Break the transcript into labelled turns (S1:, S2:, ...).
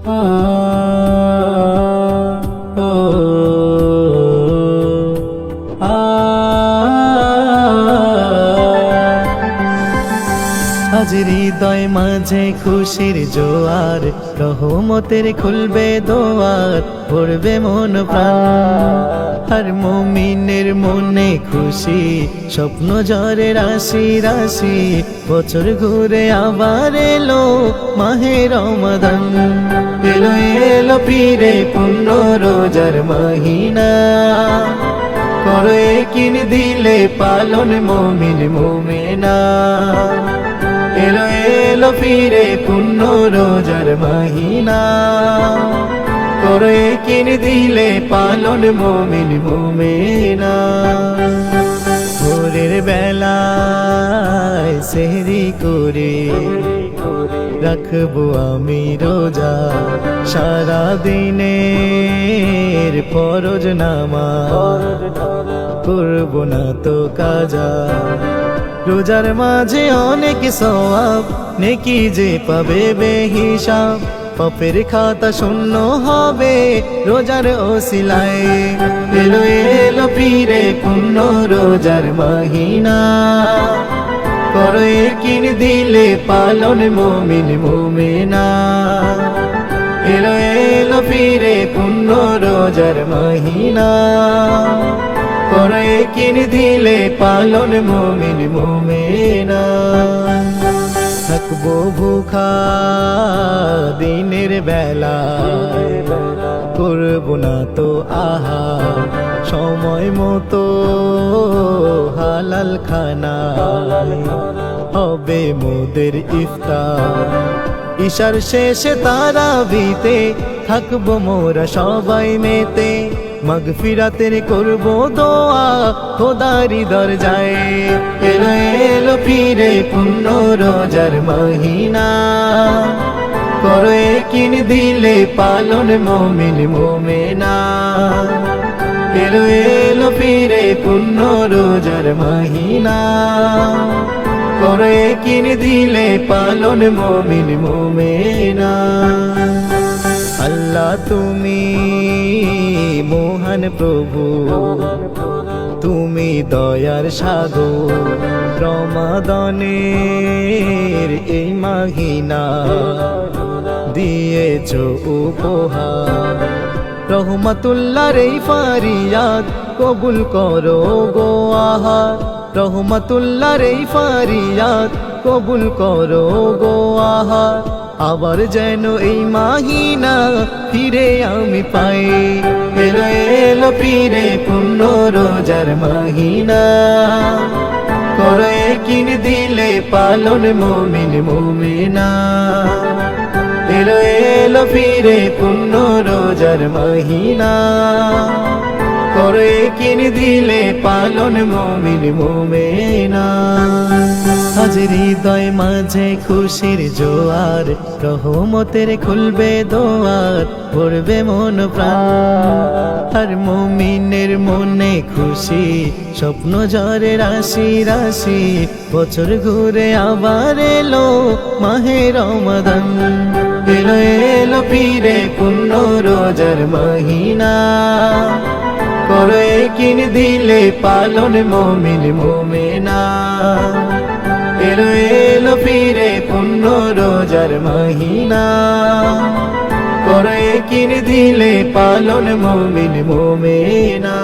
S1: আজ হৃদয় মাঝে খুশির জোয়ার, রহমতের খুলবে দোয়ার, ভরবে মন প্রাণ। আর মুমিনের মনে খুশি, স্বপ্ন ঝরে রাশি রাশি, বছর ঘুরে আবার এলো মাহে রমাদান। এলো এলো ফিরে পূর্ণ রোজার মহিনা, করে কিন দিলে পালন মুমিন মুমিনা। এলো এলো ফিরে পূর্ণ রোজার মহিনা, করে কিন দিলে পালন মুমিন মুমিনা। ভোরের বেলায় সেহরি করে রাখবো আমি রোজা, সারা দিনের ফরজ নামাজ করবো না তো কাজা। রোজার মাঝে অনেক সওয়াব, নেকি যে পাবে বেহিসাব, পাপের খাতা শূন্য হবে রোজার ওসিলায়। এলো এলো ফিরে পূর্ণ রোজার মহিনা, করে কিন দিলে পালন মুমিন মুমিনা। এলো এলো ফিরে পূর্ণ রোজার মহিনা, করে কিন দিলে পালন মুমিন মুমিনা। থাকবো ভুখা দিনের বেলা, করবো না তো আহা সময় মতো হালাল খানা, হবে মোদের ইফতার। ইশার শেষে তারাবিতে থাকবো মোরা সবাই মেতে, মাগফিরাতের করবো দোয়া খোদারি দরজায়। এলো এলো ফিরে পূর্ণ রোজার মহিনা, করে কিন দিলে পালন মুমিন মুমিনা। এলো এলো ফিরে পূর্ণ রোজার মহিনা, করে কিন দিলে পালন মুমিন মুমিনা। আল্লাহ তুমি মহান প্রভু, তুমি দয়ার সাগর, রমাদানের এই মহিনা দিয়েছ উপহার। রহমতুল্লাহর এই ফারিয়াদ কবুল করো গো আহার, রহমতুল্লাহর এই ফারিয়াদ কবুল করো গো আহার। আবার যেন এই মহিনা ফিরে আমি পাই। এলো এলো ফিরে পূর্ণ রোজার মহিনা, করে কিন দিলে পালন মুমিন মুমিনা। এলো এলো ফিরে পূর্ণ রোজার মহিনা, করে কিন দিলে পালন মুমিন মুমিনা। আজ হৃদয় মাঝে খুশির জোয়ার, রহমতের খুলবে দোয়ার, ভরবে মন প্রাণ। আর মুমিনের মনে খুশি, স্বপ্ন ঝরে রাশি রাশি, বছর ঘুরে আবার এলো মাহে রমাদান। এলো এলো ফিরে পূর্ণ রোজার মহিনা, করে কিন দিলে পালন মুমিন মুমিনা। এলো এলো ফিরে পূর্ণ রোজার মহিনা, করে কিন দিলে পালন মুমিন মুমিনা।